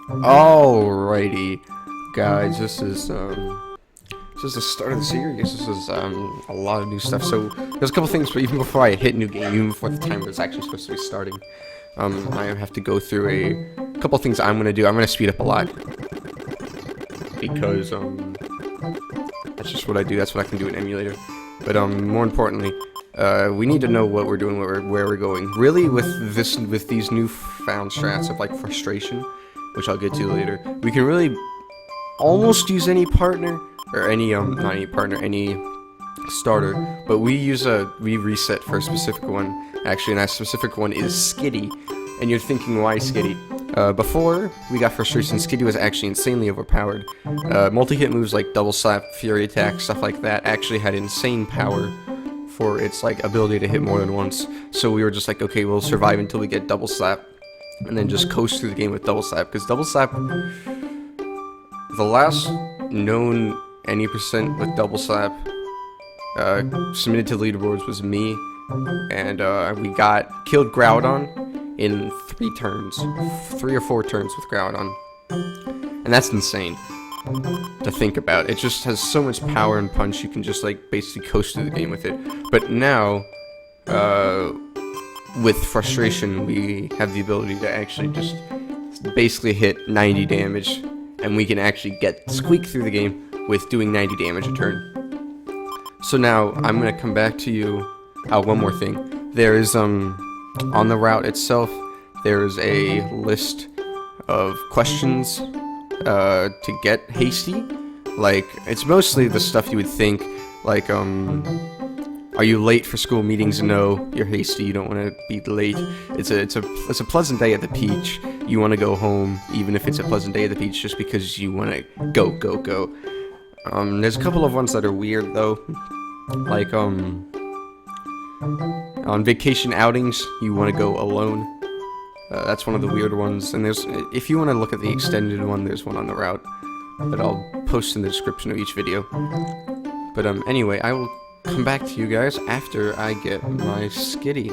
Alrighty, guys, this is the start of the series. This is a lot of new stuff. So there's a couple things, but even before I hit new game, even before the timer is actually supposed to be starting, I have to go through a couple things I'm gonna do. I'm gonna speed up a lot because that's just what I do. That's what I can do in emulator. But more importantly, we need to know what we're doing, where we're going. Really, with these newfound strats of like frustration, which I'll get to later, we can really almost use any partner, or any not any partner, any starter. But we reset for a specific one, actually, and that specific one is Skitty. And you're thinking, why Skitty? Before we got frustration, Skitty was actually insanely overpowered. Multi-hit moves like double slap, fury attack, stuff like that actually had insane power for its like ability to hit more than once. So we were just like, okay, we'll survive until we get double slap, and then just coast through the game with double slap, because double slap, the last known any percent with double slap submitted to leaderboards was me, and we killed Groudon in 3 or 4 turns with Groudon, and that's insane to think about. It just has so much power and punch, you can just like basically coast through the game with it. But now, with frustration, we have the ability to actually just basically hit 90 damage, and we can actually squeak through the game with doing 90 damage a turn. So now, I'm gonna come back to you. One more thing. There is, on the route itself, there is a list of questions to get hasty. Like, it's mostly the stuff you would think, like, are you late for school meetings? No, you're hasty, you don't want to be late. It's a pleasant day at the beach, you want to go home, even if it's a pleasant day at the beach, just because you want to go. There's a couple of ones that are weird, though. Like, on vacation outings, you want to go alone. That's one of the weird ones. And if you want to look at the extended one, there's one on the route that I'll post in the description of each video. But anyway, I will come back to you guys after I get my Skitty.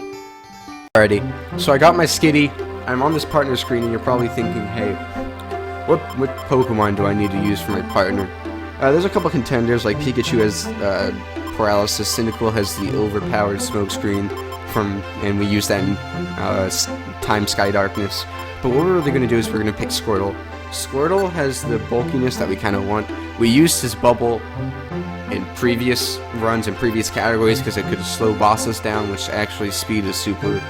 Alrighty, so I got my Skitty. I'm on this partner screen, and you're probably thinking, hey, what Pokemon do I need to use for my partner? There's a couple contenders, like Pikachu has Paralysis, Cyndaquil has the overpowered Smokescreen, and we use that in Time Sky Darkness. But what we're really going to do is we're going to pick Squirtle. Squirtle has the bulkiness that we kind of want. We used his bubble in previous runs and previous categories because it could slow bosses down, which actually speed is super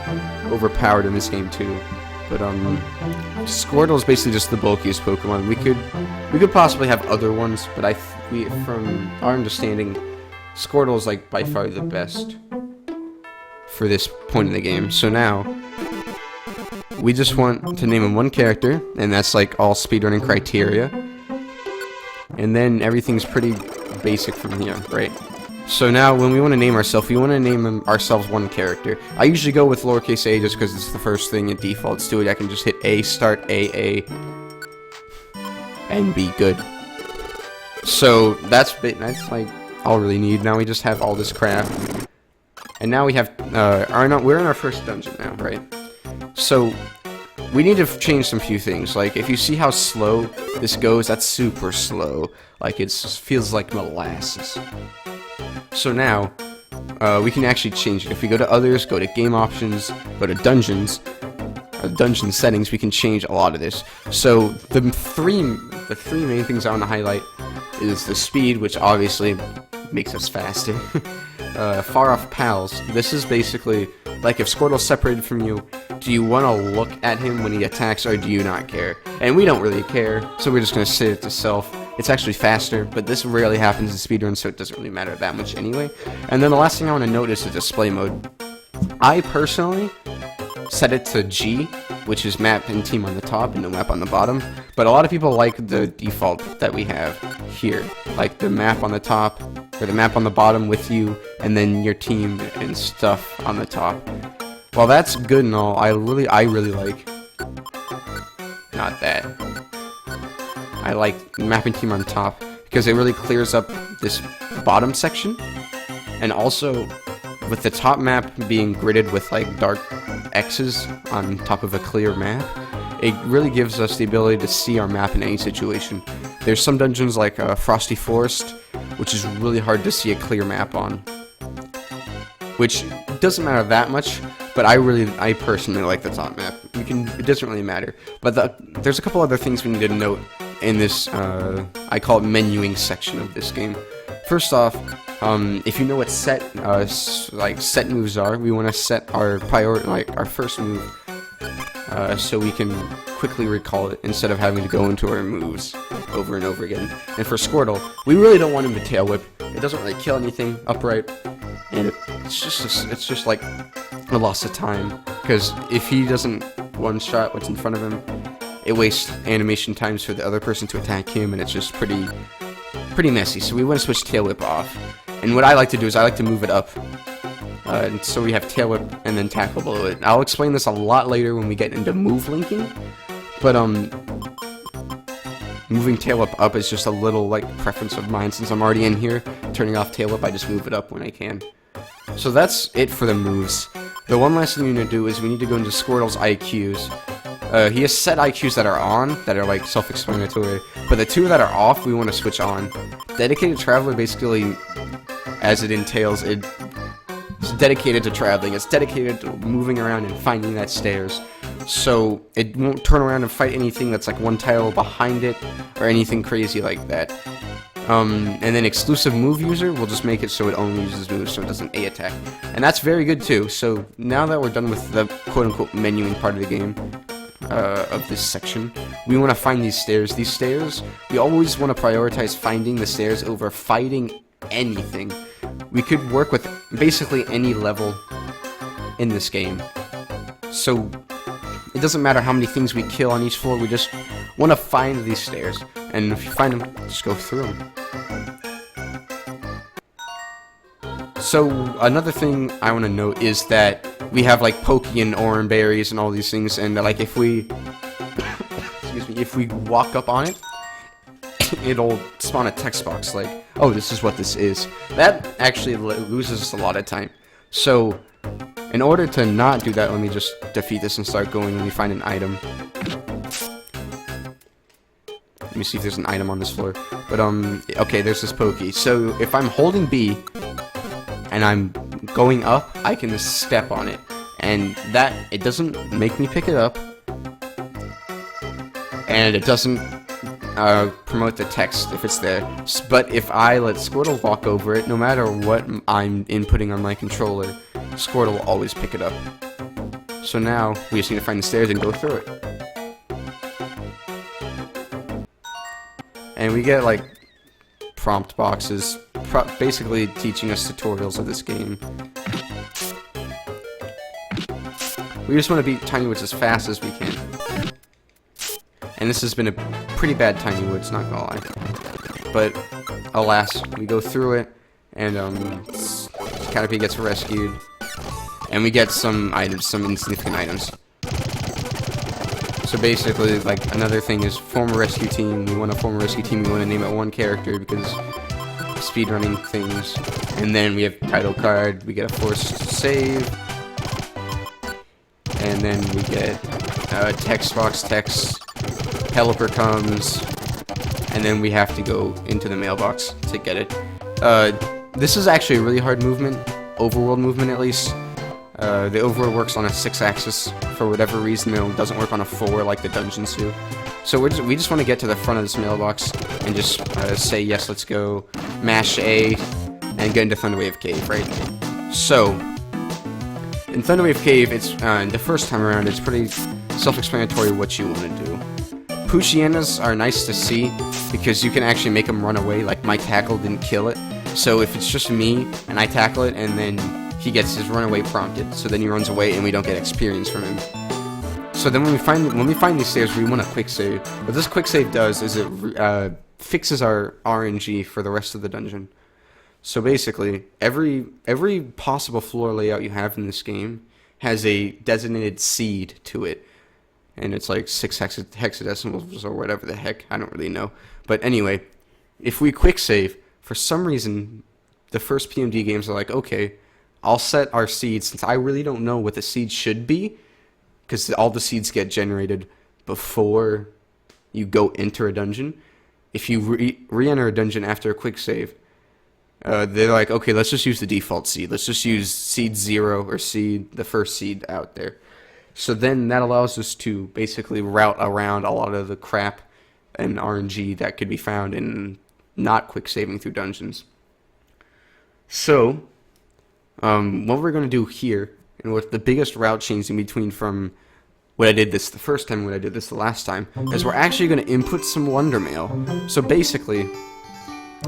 overpowered in this game too. But Squirtle is basically just the bulkiest Pokemon. We could possibly have other ones, but from our understanding, Squirtle is like by far the best for this point in the game. So now we just want to name him one character, and that's like all speedrunning criteria. And then everything's pretty basic from here, right? So now when we want to name ourselves, we want to name ourselves one character. I usually go with lowercase a just because it's the first thing it defaults to it. I can just hit A, start A, and be good. So that's like all we really need. Now we just have all this crap. And now we have, we're in our first dungeon now, right? So we need to change some few things. Like, if you see how slow this goes, that's super slow. Like, it feels like molasses. So now, we can actually change it. If we go to others, go to game options, go to dungeons, dungeon settings, we can change a lot of this. So the three main things I want to highlight is the speed, which obviously makes us faster. Far off pals. This is basically like if Squirtle's separated from you, do you want to look at him when he attacks, or do you not care? And we don't really care, so we're just going to set it to self. It's actually faster, but this rarely happens in speedrun, so it doesn't really matter that much anyway. And then the last thing I want to note is the display mode. I personally set it to G, which is map and team on the top and no map on the bottom. But a lot of people like the default that we have here, like the map on the top, or the map on the bottom with you, and then your team and stuff on the top. While that's good and all, I really like, not that. I like map and team on top, because it really clears up this bottom section, and also with the top map being gridded with like dark X's on top of a clear map, it really gives us the ability to see our map in any situation. There's some dungeons like Frosty Forest, which is really hard to see a clear map on, which doesn't matter that much, but I personally like the top map. It doesn't really matter. But there's a couple other things we need to note in this, I call it menuing section of this game. First off, if you know what set moves are, we want to set our our first move, so we can quickly recall it instead of having to go into our moves over and over again. And for Squirtle, we really don't want him to tail whip. It doesn't really kill anything upright, and it's just like a loss of time, because if he doesn't one-shot what's in front of him, it wastes animation times for the other person to attack him, and it's just pretty messy. So we want to switch tail whip off, and what I like to do is I like to move it up, and so we have tail whip and then tackle below it. I'll explain this a lot later when we get into move linking, but moving tail whip up is just a little preference of mine. Since I'm already in here turning off tail whip, I just move it up when I can. So that's it for the moves. The one last thing we need to do is we need to go into Squirtle's IQs. He has set IQs that are on, that are self-explanatory, but the two that are off, we want to switch on. Dedicated Traveler basically, as it entails, it's dedicated to traveling. It's dedicated to moving around and finding that stairs. So it won't turn around and fight anything that's one tile behind it, or anything crazy like that. And then exclusive move user, we'll just make it so it only uses moves, so it doesn't A attack. And that's very good too. So now that we're done with the quote-unquote menuing part of the game, of this section, we want to find these stairs. These stairs, we always want to prioritize finding the stairs over fighting anything. We could work with basically any level in this game. So it doesn't matter how many things we kill on each floor, we just want to find these stairs. And if you find them, just go through them. So another thing I want to note is that we have Pokey and Oran berries and all these things, and if we excuse me, if we walk up on it, it'll spawn a text box oh, this is what this is. That actually loses us a lot of time. So in order to not do that, let me just defeat this and start going when we find an item. Let me see if there's an item on this floor. But okay, there's this Pokey. So if I'm holding B and I'm going up, I can step on it, and it doesn't make me pick it up, and it doesn't promote the text if it's there. But if I let Squirtle walk over it, no matter what I'm inputting on my controller, Squirtle will always pick it up. So now we just need to find the stairs and go through it. And we get prompt boxes, basically teaching us tutorials of this game. We just want to beat Tiny Woods as fast as we can. And this has been a pretty bad Tiny Woods, not gonna lie. But alas, we go through it, and Caterpie gets rescued, and we get some items, some insignificant items. So basically, another thing is form a rescue team. We want to form a rescue team. We want to name it one character because speedrunning things. And then we have title card. We get a forced save. And then we get text box text. Helper comes. And then we have to go into the mailbox to get it. This is actually a really hard movement. Overworld movement, at least. The overworld works on a 6-axis for whatever reason. It doesn't work on a 4 like the dungeons do. So we just want to get to the front of this mailbox and just say yes, let's go, mash A, and get into Thunderwave Cave, right? So in Thunderwave Cave, it's the first time around, it's pretty self-explanatory what you want to do. Poochyena are nice to see because you can actually make them run away. My tackle didn't kill it. So if it's just me and I tackle it, and then he gets his runaway prompted, so then he runs away and we don't get experience from him. So then when we find these stairs, we want a quick save. What this quick save does is it fixes our RNG for the rest of the dungeon. So basically, every possible floor layout you have in this game has a designated seed to it. And it's 6 hexadecimals or whatever the heck, I don't really know. But anyway, if we quick save, for some reason, the first PMD games are okay, I'll set our seeds, since I really don't know what the seeds should be, because all the seeds get generated before you go enter a dungeon. If you re-enter a dungeon after a quick save, they're like, okay, let's just use the default seed. Let's just use seed 0 or seed, the first seed out there. So then that allows us to basically route around a lot of the crap and RNG that could be found in not quick saving through dungeons. So, what we're going to do here, and what the biggest route change in between from what I did this the first time and what I did this the last time, is we're actually going to input some Wonder Mail. So basically,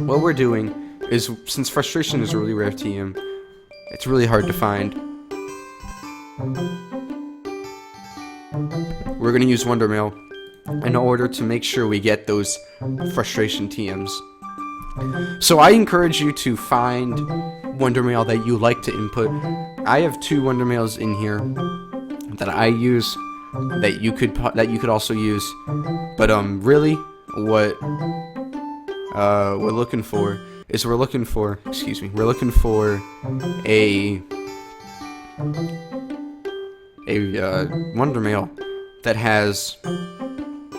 what we're doing is, since Frustration is a really rare TM, it's really hard to find. We're going to use Wonder Mail in order to make sure we get those Frustration TMs. So I encourage you to find Wonder Mail that you like to input. I have 2 Wonder Mails in here that I use that you could also use. But really, what we're looking for is we're looking for a Wonder Mail that has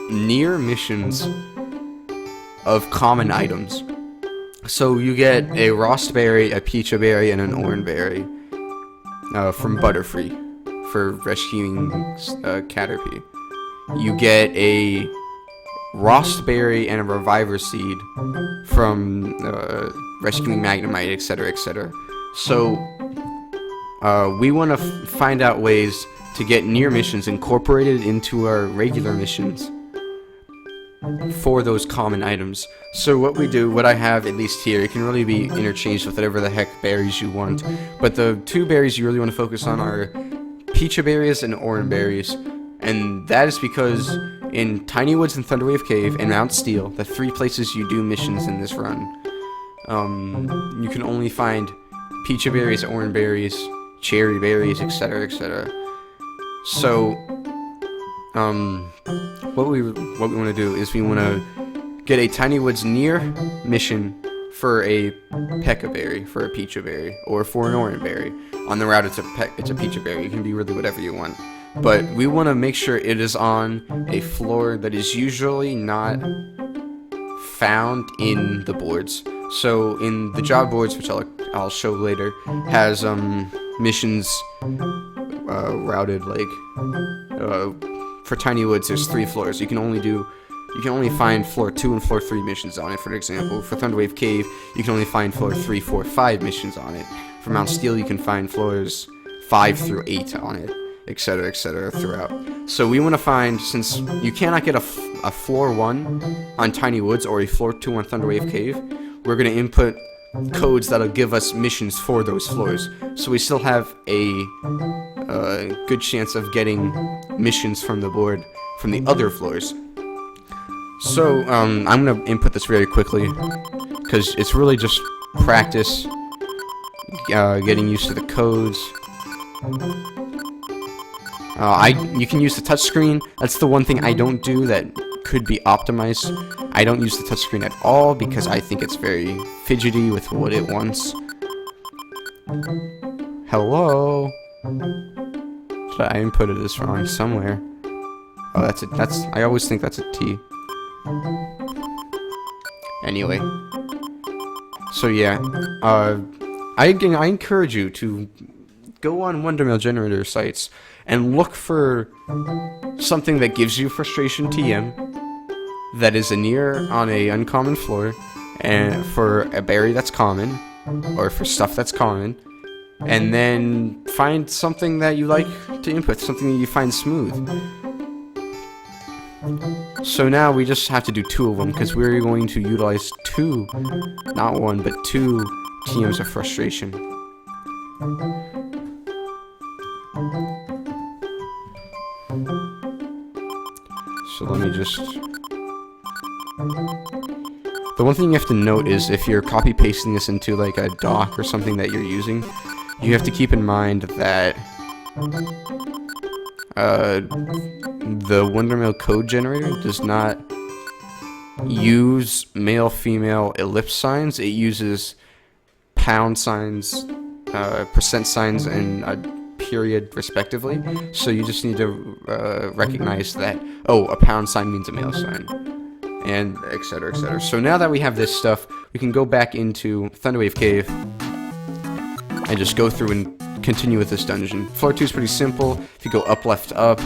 near missions of common items. So you get a Rostberry, a Peachaberry, and an Oranberry from Butterfree for rescuing Caterpie. You get a Rostberry and a Reviver Seed from rescuing Magnemite, etc., etc. So we want to find out ways to get near missions incorporated into our regular missions for those common items. So what we do, what I have at least here, it can really be interchanged with whatever the heck berries you want, but the 2 berries you really want to focus on are Peachaberries and Oranberries, and that is because in Tiny Woods and Thunderwave Cave and Mount Steel, the 3 places you do missions in this run, you can only find Peachaberries, Oranberries, Cherry Berries, etc., etc. So, what we want to do is we want to get a Tiny Woods near mission for a Peccaberry, for a Peachaberry, or for an Oranberry. On the route, it's a Peachaberry. It can be really whatever you want. But we want to make sure it is on a floor that is usually not found in the boards. So in the job boards, which I'll show later, has missions routed like for Tiny Woods. There's 3 floors. You can only find floor 2 and floor 3 missions on it. For example, for Thunderwave Cave, you can only find floor 3, 4, 5 missions on it. For Mount Steel, you can find floors 5 through 8 on it, etc., etc. throughout. So we want to find, since you cannot get a floor 1 on Tiny Woods or a floor 2 on Thunderwave Cave, we're going to input codes that'll give us missions for those floors. So we still have a good chance of getting missions from the board from the other floors. So I'm going to input this very quickly because it's really just practice, getting used to the codes. You can use the touchscreen. That's the one thing I don't do that could be optimized. I don't use the touchscreen at all because I think it's very fidgety with what it wants. Hello? I inputted this wrong somewhere. Oh, I always think that's a T. Anyway. So yeah, I encourage you to go on Wonder Mail generator sites and look for something that gives you Frustration TM, that is a near on a uncommon floor, and for a berry that's common, or for stuff that's common, and then find something that you like to input, something that you find smooth. So now we just have to do 2 of them, because we're going to utilize 2, not 1, but 2 TMs of Frustration. So let me just... The one thing you have to note is if you're copy-pasting this into like a doc or something that you're using, you have to keep in mind that the Wonder Mail code generator does not use male-female ellipse signs. It uses pound signs, percent signs, and period, respectively. So you just need to recognize that, oh, a pound sign means a male sign, and etc, etc. So now that we have this stuff, we can go back into Thunderwave Cave and just go through and continue with this dungeon. Floor 2 is pretty simple. If you go up, left, up,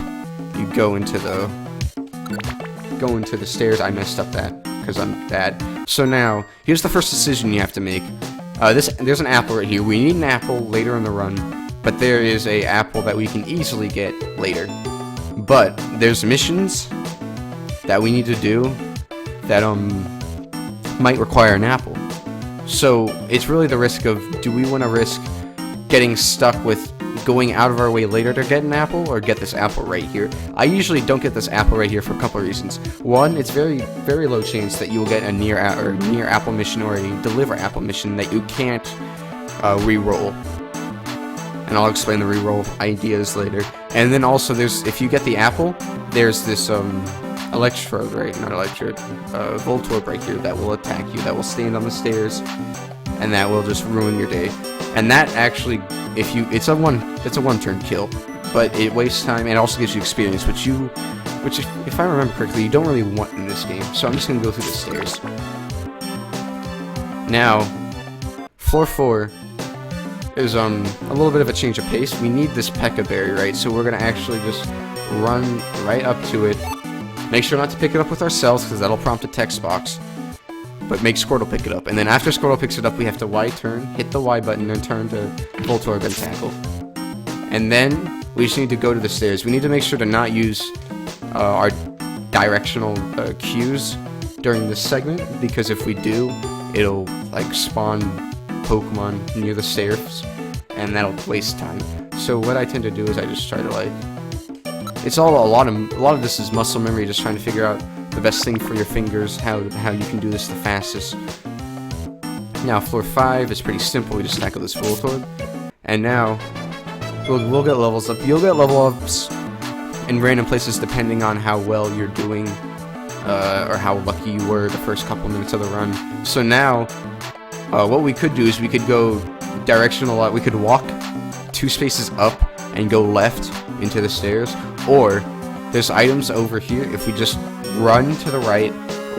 you go into the stairs. I messed up that because I'm bad. So now, here's the first decision you have to make. There's an apple right here. We need an apple later in the run, but there is a apple that we can easily get later. But there's missions that we need to do that might require an apple. So it's really the risk of, do we want to risk getting stuck with going out of our way later to get an apple, or get this apple right here? I usually don't get this apple right here for a couple of reasons. One, it's very, very low chance that you will get a near apple mission or a deliver apple mission that you can't re-roll. And I'll explain the re-roll ideas later. And then also, if you get the apple, there's this electrode, right? Not electrode, Voltorb right here that will attack you, that will stand on the stairs, and that will just ruin your day. And that actually, it's a one-turn kill, but it wastes time and also gives you experience, which if I remember correctly, you don't really want in this game. So I'm just gonna go through the stairs. Now, floor 4 is a little bit of a change of pace. We need this Pekka berry, right? So we're gonna actually just run right up to it. Make sure not to pick it up with ourselves, because that'll prompt a text box. But make Squirtle pick it up. And then after Squirtle picks it up, we have to Y-turn, hit the Y button, and turn to Voltorb and tackle. And then we just need to go to the stairs. We need to make sure to not use our directional cues during this segment, because if we do, it'll like spawn Pokemon near the stairs, and that'll waste time. So what I tend to do is I just try to like, it's all a lot of this is muscle memory, just trying to figure out the best thing for your fingers, how you can do this the fastest. Now floor 5 is pretty simple. We just tackle this Voltorb, and now we'll get levels up. You'll get level ups in random places depending on how well you're doing, or how lucky you were the first couple minutes of the run. So now, what we could do is we could go directional. We could walk 2 spaces up and go left into the stairs, or there's items over here. If we just run to the right,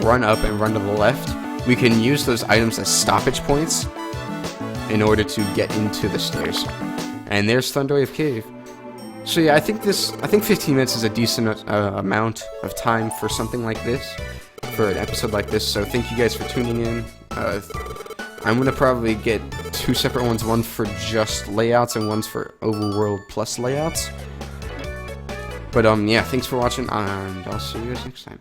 run up, and run to the left, we can use those items as stoppage points in order to get into the stairs. And there's Thunderwave Cave. So yeah, I think 15 minutes is a decent amount of time for something like this, for an episode like this. So thank you guys for tuning in. I'm gonna probably get 2 separate ones, one for just layouts and one's for overworld plus layouts. But yeah, thanks for watching, and I'll see you guys next time.